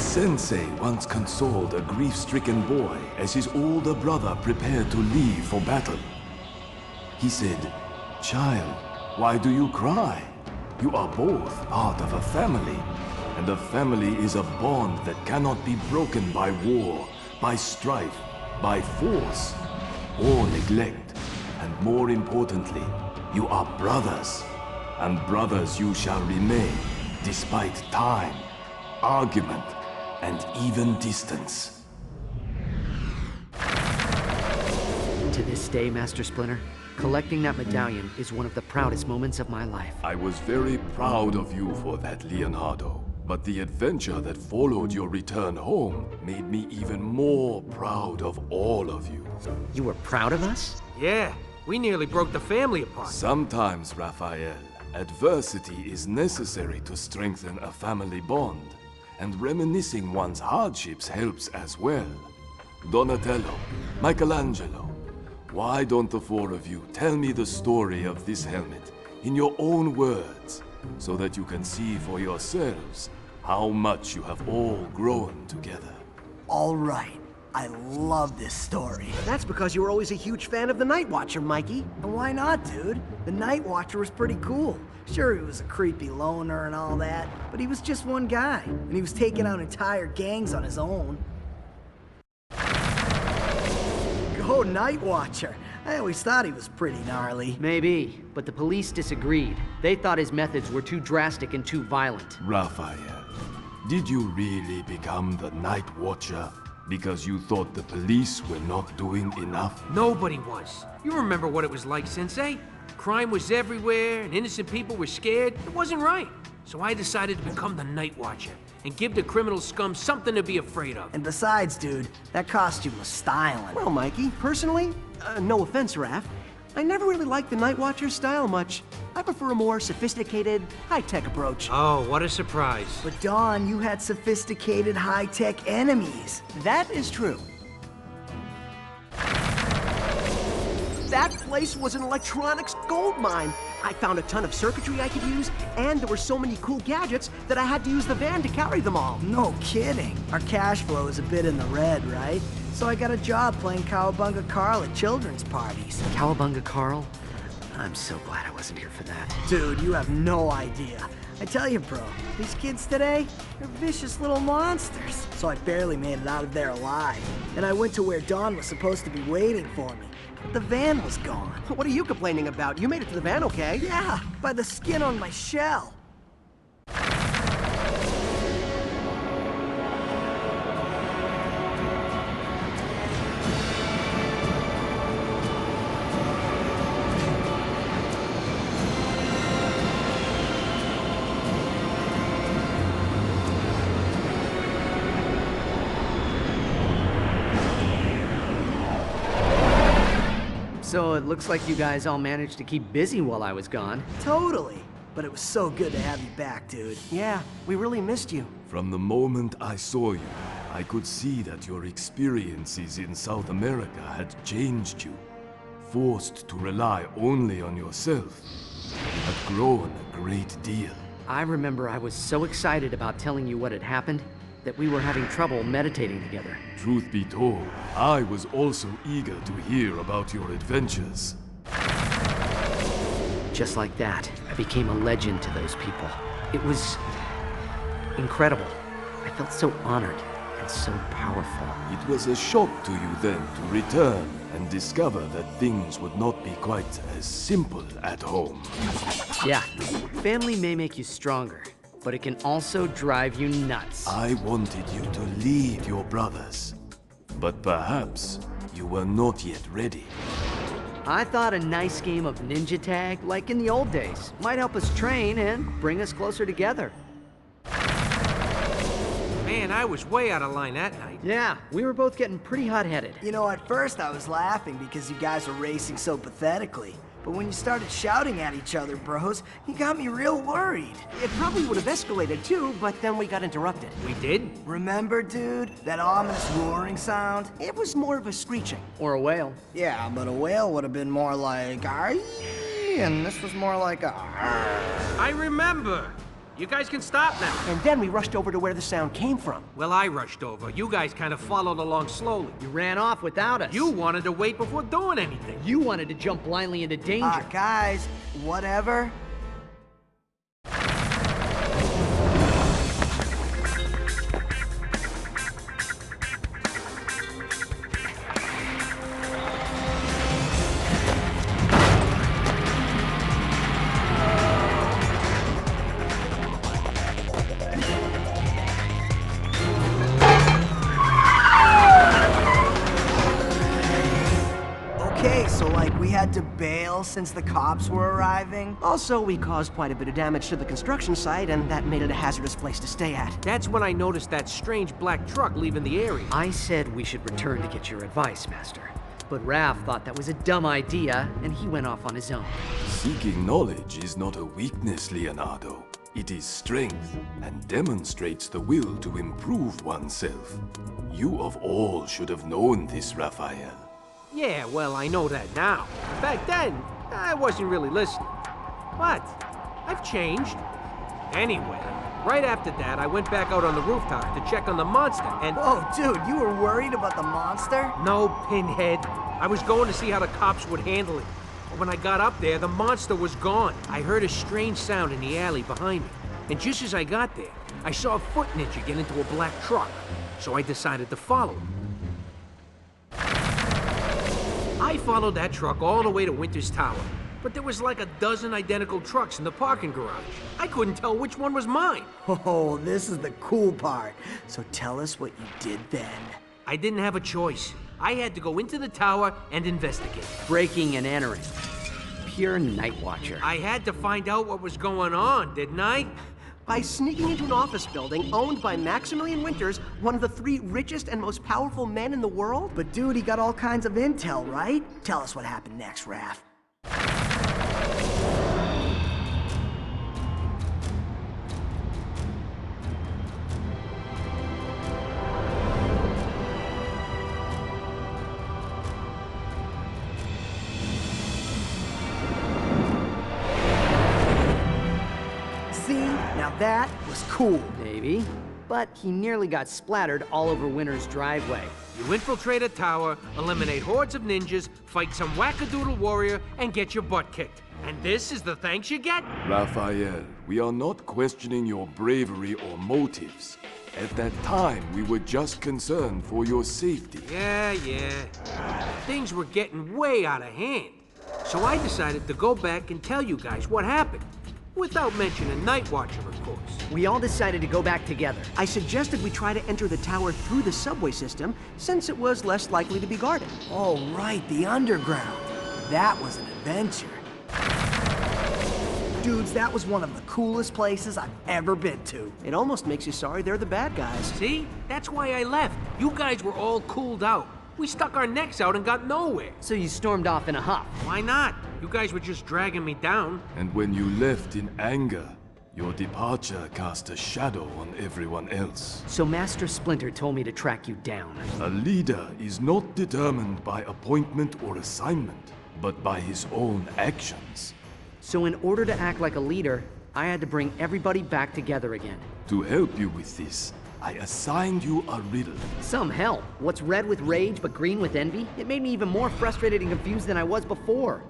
sensei once consoled a grief-stricken boy as his older brother prepared to leave for battle. He said, "Child, why do you cry? You are both part of a family, and a family is a bond that cannot be broken by war, by strife, by force, or neglect. And more importantly, you are brothers, and brothers you shall remain, despite time, argument, and even distance." To this day, Master Splinter, collecting that medallion is one of the proudest moments of my life. I was very proud of you for that, Leonardo. But the adventure that followed your return home made me even more proud of all of you. You were proud of us? Yeah, we nearly broke the family apart. Sometimes, Raphael, adversity is necessary to strengthen a family bond, and reminiscing one's hardships helps as well. Donatello, Michelangelo, why don't the four of you tell me the story of this helmet in your own words, so that you can see for yourselves how much you have all grown together? All right. I love this story. That's because you were always a huge fan of the Night Watcher, Mikey. And why not, dude? The Night Watcher was pretty cool. Sure, he was a creepy loner and all that, but he was just one guy, and he was taking out entire gangs on his own. Go Night Watcher! I always thought he was pretty gnarly. Maybe, but the police disagreed. They thought his methods were too drastic and too violent. Raphael, did you really become the Night Watcher because you thought the police were not doing enough? Nobody was. You remember what it was like, Sensei? Crime was everywhere, and innocent people were scared. It wasn't right. So I decided to become the Night Watcher and give the criminal scum something to be afraid of. And besides, dude, that costume was styling. Well, Mikey, personally, no offense, Raph, I never really liked the Night Watcher's style much. I prefer a more sophisticated, high-tech approach. Oh, what a surprise. But Dawn, you had sophisticated, high-tech enemies. That is true. That place was an electronics gold mine. I found a ton of circuitry I could use, and there were so many cool gadgets that I had to use the van to carry them all. No kidding. Our cash flow is a bit in the red, right? So I got a job playing Cowabunga Carl at children's parties. Cowabunga Carl? I'm so glad I wasn't here for that. Dude, you have no idea. I tell you, bro, these kids today, they're vicious little monsters. So I barely made it out of there alive. And I went to where Dawn was supposed to be waiting for me. But the van was gone. What are you complaining about? You made it to the van, okay? Yeah, by the skin on my shell. So it looks like you guys all managed to keep busy while I was gone. Totally. But it was so good to have you back, dude. Yeah, we really missed you. From the moment I saw you, I could see that your experiences in South America had changed you. Forced to rely only on yourself, you had grown a great deal. I remember I was so excited about telling you what had happened that we were having trouble meditating together. Truth be told, I was also eager to hear about your adventures. Just like that, I became a legend to those people. It was incredible. I felt so honored and so powerful. It was a shock to you then to return and discover that things would not be quite as simple at home. Yeah, family may make you stronger, but it can also drive you nuts. I wanted you to leave your brothers, but perhaps you were not yet ready. I thought a nice game of ninja tag, like in the old days, might help us train and bring us closer together. Man, I was way out of line that night. Yeah, we were both getting pretty hot-headed. You know, at first I was laughing because you guys were racing so pathetically. But when you started shouting at each other, bros, you got me real worried. It probably would have escalated too, but then we got interrupted. We did? Remember, dude? That ominous roaring sound? It was more of a screeching. Or a whale. Yeah, but a whale would have been more like, "Aye," and this was more like a, "Arr." I remember. You guys can stop now. And then we rushed over to where the sound came from. Well, I rushed over. You guys kind of followed along slowly. You ran off without us. You wanted to wait before doing anything. You wanted to jump blindly into danger. Guys, whatever. Okay, so like we had to bail since the cops were arriving? Also, we caused quite a bit of damage to the construction site, and that made it a hazardous place to stay at. That's when I noticed that strange black truck leaving the area. I said we should return to get your advice, Master. But Raph thought that was a dumb idea, and he went off on his own. Seeking knowledge is not a weakness, Leonardo. It is strength, and demonstrates the will to improve oneself. You of all should have known this, Raphael. Yeah, well, I know that now. Back then, I wasn't really listening. But I've changed. Anyway, right after that, I went back out on the rooftop to check on the monster, and... Whoa, dude, you were worried about the monster? No, Pinhead. I was going to see how the cops would handle it. But when I got up there, the monster was gone. I heard a strange sound in the alley behind me. And just as I got there, I saw a foot ninja get into a black truck. So I decided to follow him. I followed that truck all the way to Winter's Tower. But there was like a dozen identical trucks in the parking garage. I couldn't tell which one was mine. Oh, this is the cool part. So tell us what you did then. I didn't have a choice. I had to go into the tower and investigate. Breaking and entering. Pure Night Watcher. I had to find out what was going on, didn't I? By sneaking into an office building owned by Maximilian Winters, one of the 3 richest and most powerful men in the world. But dude, he got all kinds of intel, right? Tell us what happened next, Raph. Now that was cool. Maybe. But he nearly got splattered all over Winter's driveway. You infiltrate a tower, eliminate hordes of ninjas, fight some wackadoodle warrior, and get your butt kicked. And this is the thanks you get? Raphael, we are not questioning your bravery or motives. At that time, we were just concerned for your safety. Yeah. Things were getting way out of hand. So I decided to go back and tell you guys what happened. Without mentioning Night Watcher, of course. We all decided to go back together. I suggested we try to enter the tower through the subway system, since it was less likely to be guarded. Oh, right, the underground. That was an adventure. Dudes, that was one of the coolest places I've ever been to. It almost makes you sorry they're the bad guys. See? That's why I left. You guys were all cooled out. We stuck our necks out and got nowhere. So you stormed off in a huff. Why not? You guys were just dragging me down. And when you left in anger, your departure cast a shadow on everyone else. So Master Splinter told me to track you down. A leader is not determined by appointment or assignment, but by his own actions. So in order to act like a leader, I had to bring everybody back together again. To help you with this, I assigned you a riddle. Some help. What's red with rage but green with envy? It made me even more frustrated and confused than I was before.